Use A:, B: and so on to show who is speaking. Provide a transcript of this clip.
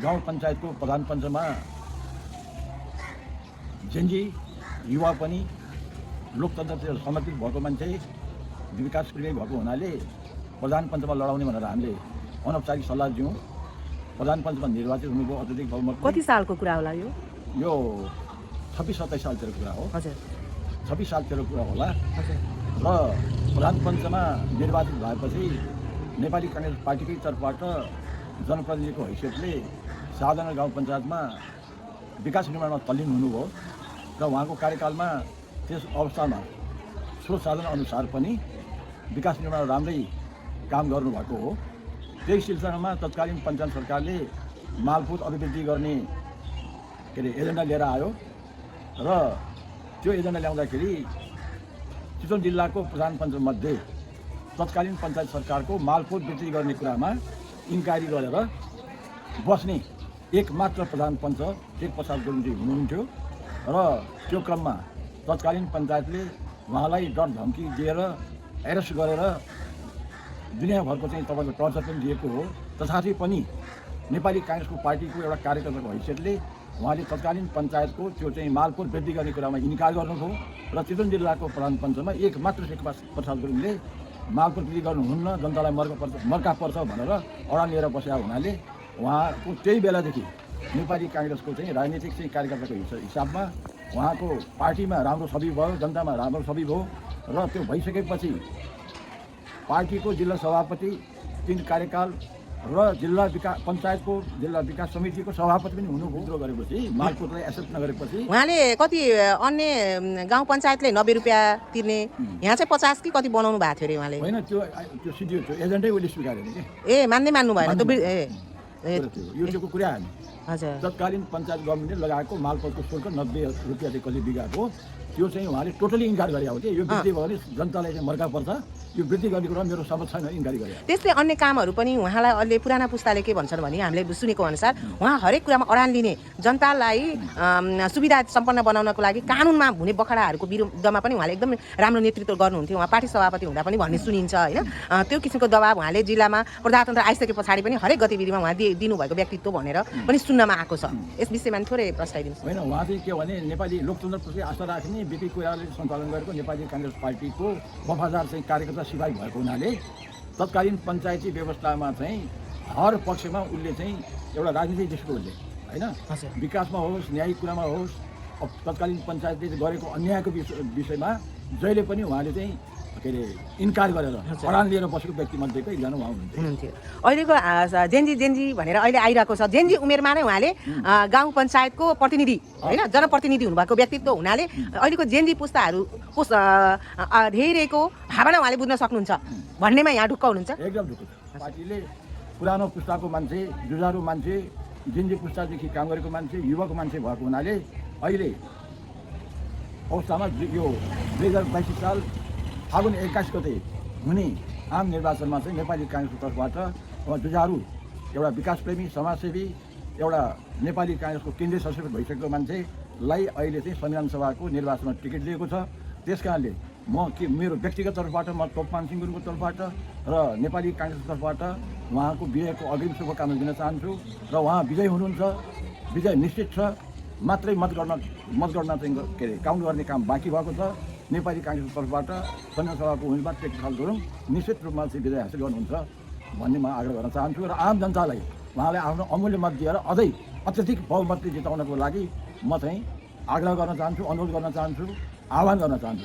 A: गाउँ पञ्चायतको प्रधान पञ्चमा जेन्जी युवा पनि लोकतन्त्रतिर समर्पित भएको मान्छे विकास प्रेमी भएको हुनाले प्रधान पञ्चमा लडाउने भनेर हामीले अनौपचारिक सल्लाह दियौँ। प्रधान पञ्चमा निर्वाचित हुनुभयो अत्यधिक बहुमत।
B: कति सालको कुरा होला यो?
A: यो 26-27 सालतिर कुरा हो।
B: हजुर
A: 26 सालतिर कुरा होला।
B: हजुर
A: र प्रधान पञ्चमा निर्वाचित भएपछि नेपाली काङ्ग्रेस पार्टीकै तर्फबाट जनप्रतिनिधिको हैसियतले साधारण गाउँ पञ्चायतमा विकास निर्माणमा तल्लीन हुनुभयो र उहाँको कार्यकालमा त्यस अवस्थामा स्रोत साधन अनुसार पनि विकास निर्माण राम्रै काम गर्नुभएको हो। त्यही सिलसिलामा तत्कालीन पञ्चायत सरकारले मालपोत अभिवृद्धि गर्ने एजेन्डा लिएर आयो र त्यो एजेन्डा ल्याउँदाखेरि चितवन जिल्लाको प्रधान पञ्चमध्ये तत्कालीन पञ्चायत सरकारको मालपोत वृद्धि गर्ने कुरामा इन्क्वायरी गरेर बस्ने एकमात्र प्रधान पञ्च टेकप्रसाद गुरुङजी हुनुहुन्थ्यो र त्यो क्रममा तत्कालीन पञ्चायतले उहाँलाई डर धम्की दिएर एरेस्ट गरेर दुनियाँभरको चाहिँ तपाईँको टर्चर पनि दिएको हो। तथापि पनि नेपाली काङ्ग्रेसको पार्टीको एउटा कार्यकर्ताको हैसियतले उहाँले तत्कालीन पञ्चायतको त्यो चाहिँ मालपोत वृद्धि गर्ने कुरामा इन्कार गर्नुभयो र चितवन जिल्लाको प्रधान पञ्चमा एकमात्र टेकप्रसाद गुरुङले मालपोत वृद्धि गर्नुहुन्न, जनतालाई मर्का पर्छ भनेर अडान लिएर बसेका हुनाले उहाँको त्यही बेलादेखि नेपाली काङ्ग्रेसको चाहिँ राजनीतिक चाहिँ कार्यकर्ताको हिसाबमा उहाँको पार्टीमा राम्रो छवि भयो, जनतामा राम्रो छवि भयो र त्यो भइसकेपछि पार्टीको जिल्ला सभापति 3 कार्यकाल र जिल्ला पञ्चायतको जिल्ला विकास समितिको सभापति पनि हुनुभयो। विद्रोह गरेपछि मालपोतलाई एक्सेप्ट नगरेपछि
B: उहाँले कति अन्य गाउँ पञ्चायतले 90 रुपियाँ तिर्ने, यहाँ चाहिँ 50 कि कति बनाउनु भएको थियो अरे उहाँले?
A: होइन, त्यो सिडियो त्यो एजेन्टै उसले स्वीकारेन कि।
B: ए मान्नु भएन त्यो
A: यो त्यो कुरा हामी
B: हजुर
A: तत्कालीन पञ्चायत गभर्मेन्टले लगाएको मालपोतको शुल्क 90 रुपियाँ चाहिँ कसले बिगाएको त्यो चाहिँ उहाँले टोटली इन्कार गरे हो कि यो वृद्धि भयो भने जनतालाई चाहिँ मर्का पर्छ, यो वृद्धि गर्ने कुरा मेरो सबत छैन, इन्कार गरे।
B: त्यस्तै अन्य कामहरू पनि उहाँलाई अहिले पुराना पुस्ताले के भन्छन् भने हामीले सुनेको अनुसार उहाँ हरेक कुरामा अडान लिने, जनतालाई सुविधा सम्पन्न बनाउनको लागि कानुनमा हुने बखडाहरूको विरुद्धमा पनि उहाँले एकदम राम्रो नेतृत्व गर्नुहुन्थ्यो। उहाँ पार्टी सभापति हुँदा पनि भन्ने सुनिन्छ होइन। त्यो किसिमको दबाब उहाँले जिल्लामा प्रजातन्त्र आइसके पछाडि पनि हरेक गतिविधिमा उहाँ दिनुभएको व्यक्तित्व भनेर पनि सुन्नमा आएको छ। यस विषयमा थोरै प्रस्ताइदिनुहोस्।
A: होइन, उहाँ चाहिँ के भने नेपाली लोकतन्त्रप्रति आस्था राख्ने बिपी कोइरालाले सञ्चालन गरेको नेपाली काङ्ग्रेस पार्टीको वफादार चाहिँ कार्यकर्ता सिपाही भएको हुनाले तत्कालीन पञ्चायती व्यवस्थामा चाहिँ हर पक्षमा उसले चाहिँ एउटा राजनीतिक देशको उसले होइन, विकासमा होस्, न्यायिक कुरामा होस्, तत्कालीन पञ्चायतले गरेको अन्यायको विषयमा जहिले पनि उहाँले चाहिँ के अरे इन्कार गरेर अडान लिएर बसेको व्यक्तिमध्येको एकजना उहाँ हुनुहुन्थ्यो।
B: अहिलेको जेन्जी भनेर अहिले आइरहेको छ, जेन्जी उमेरमा नै उहाँले गाउँ पञ्चायतको प्रतिनिधि होइन, जनप्रतिनिधि हुनुभएको व्यक्तित्व हुनाले अहिलेको जेन्जी पुस्ताहरूको धेरैको भावना उहाँले बुझ्न सक्नुहुन्छ भन्नेमा यहाँ ढुक्क हुनुहुन्छ?
A: एकदम ढुक्क। पार्टीले पुरानो पुस्ताको मान्छे, जुझारु मान्छे, जेन्जी पुस्तादेखि काम गरेको मान्छे, युवाको मान्छे भएको हुनाले अहिले अवस्थामा यो 2022 साल फागुन 21 गते हुने आम निर्वाचनमा चाहिँ नेपाली काङ्ग्रेसको तर्फबाट जुझारु एउटा विकासप्रेमी समाजसेवी एउटा नेपाली काङ्ग्रेसको केन्द्रीय सदस्य भइसकेको मान्छेलाई अहिले चाहिँ संविधान सभाको निर्वाचनमा टिकट दिएको छ। त्यस कारणले मेरो व्यक्तिगत तर्फबाट म तोपमान सिंह गुरुङको तर्फबाट र नेपाली काङ्ग्रेसको तर्फबाट उहाँको विजयको अग्रिम शुभकामना दिन चाहन्छु र उहाँ विजय हुनुहुन्छ, विजय निश्चित छ। मात्रै मत गर्न चाहिँ के अरे काउन्ट गर्ने काम बाँकी भएको छ। नेपाली काङ्ग्रेसको तर्फबाट संविधान सभाको उम्मेदवार टेकप्रसाद गुरुङ निश्चित रूपमा चाहिँ विजय हासिल गर्नुहुन्छ भन्ने म आग्रह गर्न चाहन्छु र आम जनतालाई उहाँलाई आफ्नो अमूल्य मत दिएर अझै अत्यधिक बहुमतले जिताउनको लागि म चाहिँ आग्रह गर्न चाहन्छु, अनुरोध गर्न चाहन्छु, आह्वान गर्न चाहन्छु।